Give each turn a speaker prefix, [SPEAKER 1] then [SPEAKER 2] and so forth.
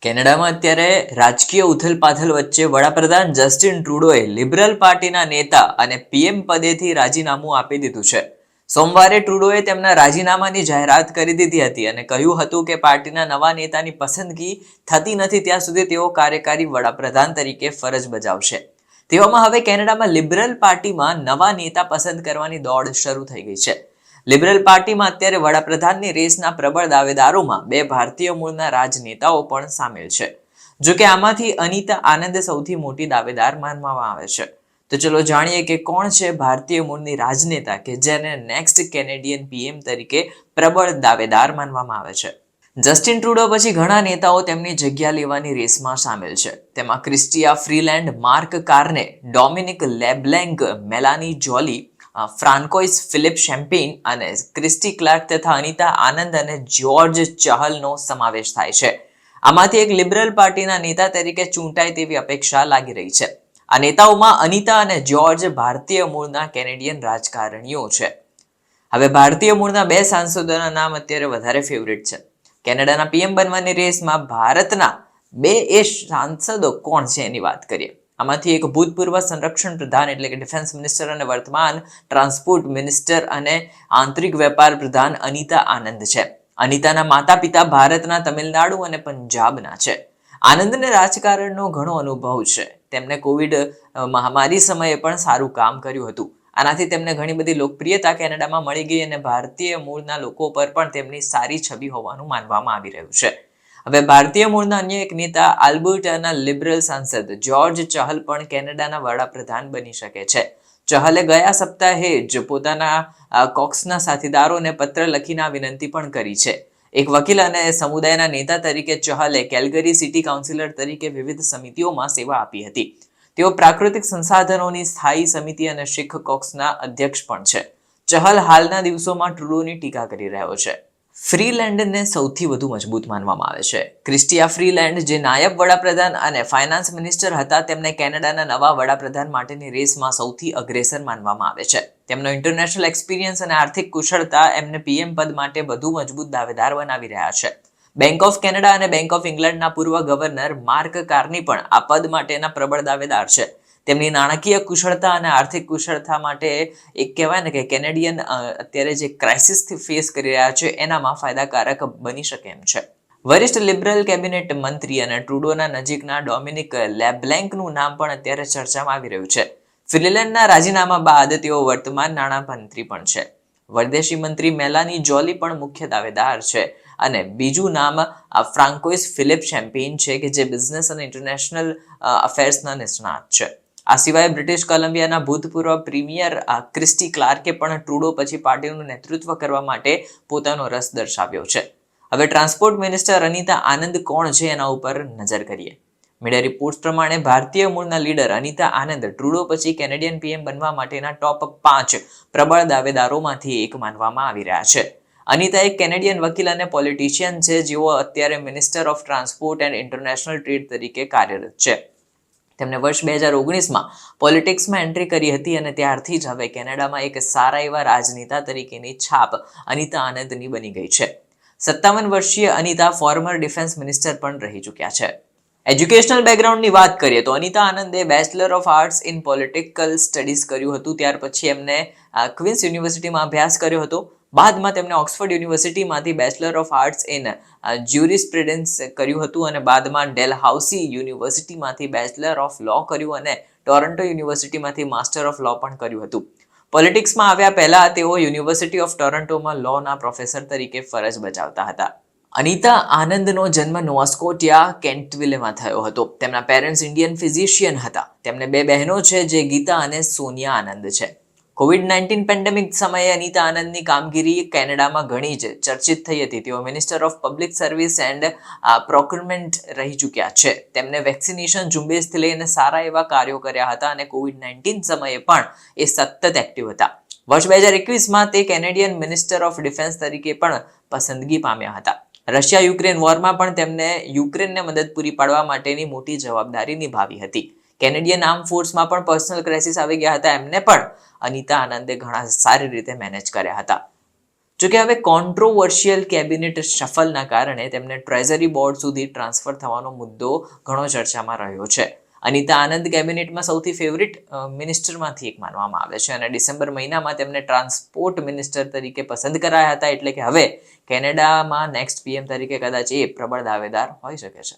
[SPEAKER 1] કેનેડામાં અત્યારે રાજકીય ઉથલપાથલ વચ્ચે વડાપ્રધાન જસ્ટિન ટ્રુડોએ લિબરલ પાર્ટીના નેતા અને પીએમ પદેથી રાજીનામું આપી દીધું છે. સોમવારે ટ્રુડોએ તેમના રાજીનામાની જાહેરાત કરી દીધી હતી અને કહ્યું હતું કે પાર્ટીના નવા નેતાની પસંદગી થતી નથી ત્યાં સુધી તેઓ કાર્યકારી વડાપ્રધાન તરીકે ફરજ બજાવશે. તેવામાં હવે કેનેડામાં લિબરલ પાર્ટીમાં નવા નેતા પસંદ કરવાની દોડ શરૂ થઈ ગઈ છે. લિબરલ પાર્ટીમાં અત્યારે વડાપ્રધાનની રેસના પ્રબળ દાવેદારોમાં બે ભારતીય મૂળના રાજનેતાઓ પણ સામેલ છે. જોકે આમાંથી અનિતા આનંદ સૌથી મોટી દાવેદાર માનવામાં આવે છે. તો ચલો જાણીએ કે કોણ છે ભારતીય મૂળની રાજનેતા કે જેને નેક્સ્ટ કેનેડિયન પીએમ તરીકે પ્રબળ દાવેદાર માનવામાં આવે છે. જસ્ટિન ટ્રુડો પછી ઘણા નેતાઓ તેમની જગ્યા લેવાની રેસમાં સામેલ છે. તેમાં ક્રિસ્ટિયા ફ્રીલેન્ડ, માર્ક કાર્ને, ડોમિનિક લેબ્લેન્ક, મેલાની જોલી, ફ્રાન્કોઇસ ફિલિપ શેમ્પેઈન અને ક્રિસ્ટી ક્લાર્ક તથા અનિતા આનંદ અને જ્યોર્જ ચહલનો સમાવેશ થાય છે. આમાંથી એક લિબરલ પાર્ટીના નેતા તરીકે ચૂંટાય તેવી અપેક્ષા લાગી રહી છે. આ નેતાઓમાં અનિતા અને જ્યોર્જ ભારતીય મૂળના કેનેડિયન રાજકારણીઓ છે. હવે ભારતીય મૂળના બે સાંસદોના નામ અત્યારે વધારે ફેવરિટ છે. કેનેડાના પીએમ બનવાની રેસમાં ભારતના બે સાંસદો કોણ છે એની વાત કરીએ. આમાંથી એક ભૂતપૂર્વ સંરક્ષણ પ્રધાન એટલે કે ડિફેન્સ મિનિસ્ટર અને વર્તમાન ટ્રાન્સપોર્ટ મિનિસ્ટર અને આંતરિક વેપાર પ્રધાન અનિતા આનંદ છે. અનિતાના માતા પિતા ભારતના તમિલનાડુ અને પંજાબના છે. આનંદને રાજકારણનો ઘણો અનુભવ છે. તેમને કોવિડ મહામારી સમયે પણ સારું કામ કર્યું હતું. આનાથી તેમને ઘણી બધી લોકપ્રિયતા કેનેડામાં મળી ગઈ અને ભારતીય મૂળના લોકો પર પણ તેમની સારી છબી હોવાનું માનવામાં આવી રહ્યું છે. હવે ભારતીય મૂળના અન્ય એક નેતા આલ્બર્ટાના લિબરલ સાંસદ જ્યોર્જ ચહલ પણ કેનેડાના વડાપ્રધાન બની શકે છે. ચહલે ગયા સપ્તાહે જ પોતાના કોક્સના સાથીદારોને પત્ર લખીને આ વિનંતી પણ કરી છે. એક વકીલ અને સમુદાયના નેતા તરીકે ચહલે કેલ્ગરી સિટી કાઉન્સિલર તરીકે વિવિધ સમિતિઓમાં સેવા આપી હતી. તેઓ પ્રાકૃતિક સંસાધનોની સ્થાયી સમિતિ અને શીખ કોક્સના અધ્યક્ષ પણ છે. ચહલ હાલના દિવસોમાં ટ્રુડોની ટીકા કરી રહ્યો છે. ફ્રીલેન્ડને સૌથી વધુ મજબૂત માનવામાં આવે છે. ક્રિસ્ટિયા ફ્રીલેન્ડ જે નાયબ વડાપ્રધાન અને ફાઇનાન્સ મિનિસ્ટર હતા તેમને કેનેડાના નવા વડાપ્રધાન માટેની રેસમાં સૌથી અગ્રેસર માનવામાં આવે છે. તેમનો ઇન્ટરનેશનલ એક્સપિરિયન્સ અને આર્થિક કુશળતા એમને પીએમ પદ માટે વધુ મજબૂત દાવેદાર બનાવી રહ્યા છે. બેંક ઓફ કેનેડા અને બેંક ઓફ ઇંગ્લેન્ડના પૂર્વ ગવર્નર માર્ક કાર્ની પણ આ પદ માટેના પ્રબળ દાવેદાર છે. તેમની નાણાકીય કુશળતા અને આર્થિક કુશળતા માટે એક કહેવાય ને કે કેનેડિયન અત્યારે જે ક્રાઇસિસથી ફેસ કરી રહ્યા છે એનામાં ફાયદાકારક બની શકે એમ છે. વરિષ્ઠ લિબરલ કેબિનેટ મંત્રી અને ટ્રુડોના નજીકના ડોમિનિક લેબ્લેન્કનું નામ પણ અત્યારે ચર્ચામાં આવી રહ્યું છે. ફ્રીલેન્ડના રાજીનામા બાદ તેઓ વર્તમાન નાણામંત્રી પણ છે. વિદેશી મંત્રી મેલાની જોલી પણ મુખ્ય દાવેદાર છે અને બીજું નામ ફ્રાન્કોઇસ ફિલિપ શેમ્પેઈન છે કે જે બિઝનેસ અને ઇન્ટરનેશનલ અફેર્સના નિષ્ણાત છે. આ સિવાય બ્રિટિશ કોલંબિયાના ભૂતપૂર્વ પ્રીમિયર ક્રિસ્ટી ક્લાર્કે પણ ટ્રુડો પછી પાર્ટીનું નેતૃત્વ કરવા માટે પોતાનો રસ દર્શાવ્યો છે. હવે ટ્રાન્સપોર્ટ મિનિસ્ટર અનિતા આનંદ કોણ છે એના ઉપર નજર કરીએ. મીડિયા રિપોર્ટ્સ પ્રમાણે ભારતીય મૂળના લીડર અનિતા આનંદ ટ્રુડો પછી કેનેડિયન પીએમ બનવા માટેના ટોપ 5 પ્રબળ દાવેદારોમાંથી એક માનવામાં આવી રહ્યા છે. અનિતા એક કેનેડિયન વકીલ અને પોલિટિશિયન છે જેઓ અત્યારે minister of transport and international trade તરીકે કાર્યરત છે. તેમણે વર્ષ 2019માં પોલિટિક્સમાં એન્ટ્રી કરી હતી અને ત્યારથી જ હવે કેનેડામાં એક સારા એવા રાજનેતા તરીકેની છાપ અનિતા આનંદની બની ગઈ છે. 57 વર્ષીય અનિતા ફોર્મર ડિફેન્સ મિનિસ્ટર પણ રહી ચૂક્યા છે. એજ્યુકેશનલ બેકગ્રાઉન્ડની વાત કરીએ તો અનિતા આનંદે bachelor of arts in political studies કર્યું હતું. ત્યાર પછી એમને ક્વીન્સ યુનિવર્સિટીમાં અભ્યાસ કર્યો હતો. બાદમાં તેમણે ઓક્સફર્ડ યુનિવર્સિટીમાંથી bachelor of arts in jurisprudence કર્યું હતું અને બાદમાં ડેલહાઉસી યુનિવર્સિટીમાંથી બેચલર ઓફ લો કર્યું અને ટોરન્ટો યુનિવર્સિટીમાંથી માસ્ટર ઓફ લો પણ કર્યું હતું. પોલિટિક્સમાં આવ્યા પહેલા તેઓ યુનિવર્સિટી ઓફ ટોરન્ટોમાં લોના પ્રોફેસર તરીકે ફરજ બજાવતા હતા. અનિતા આનંદનો જન્મ નોવા સ્કોટિયા કેન્ટવિલેમાં થયો હતો. તેમના પેરેન્ટ્સ ઇન્ડિયન ફિઝિશિયન હતા. તેમને બે બહેનો છે જે ગીતા અને સોનિયા આનંદ છે. કોવિડ-19 પેન્ડેમિક સમયે અનિતા આનંદની કામગીરી કેનેડામાં ઘણી જ ચર્ચિત થઈ હતી. તેઓ minister of public service and procurement રહી ચૂક્યા છે. તેમને વેક્સિનેશન ઝુંબેશથી લઈને સારા એવા કાર્યો કર્યા હતા અને કોવિડ-19 સમયે પણ એ સતત એક્ટિવ હતા. વર્ષ 2021માં તે કેનેડિયન મિનિસ્ટર ઓફ ડિફેન્સ તરીકે પણ પસંદગી પામ્યા હતા. રશિયા યુક્રેન વોરમાં પણ તેમને યુક્રેનને મદદ પૂરી પાડવા માટેની મોટી જવાબદારી નિભાવી હતી. કેનેડિયન આર્મ ફોર્સમાં પણ પર્સનલ ક્રાઇસિસ આવી ગયા હતા. એમને પણ અનિતા આનંદે ઘણા સારી રીતે મેનેજ કર્યા હતા. જોકે હવે કોન્ટ્રોવર્શિયલ કેબિનેટ શફલના કારણે તેમને ટ્રેઝરી બોર્ડ સુધી ટ્રાન્સફર થવાનો મુદ્દો ઘણો ચર્ચામાં રહ્યો છે. અનિતા આનંદ કેબિનેટમાં સૌથી ફેવરિટ મિનિસ્ટરમાંથી એક માનવામાં આવે છે અને ડિસેમ્બર મહિનામાં તેમને ટ્રાન્સપોર્ટ મિનિસ્ટર તરીકે પસંદ કરાયા હતા, એટલે કે હવે કેનેડામાં નેક્સ્ટ પીએમ તરીકે કદાચ એ પ્રબળ દાવેદાર હોઈ શકે છે.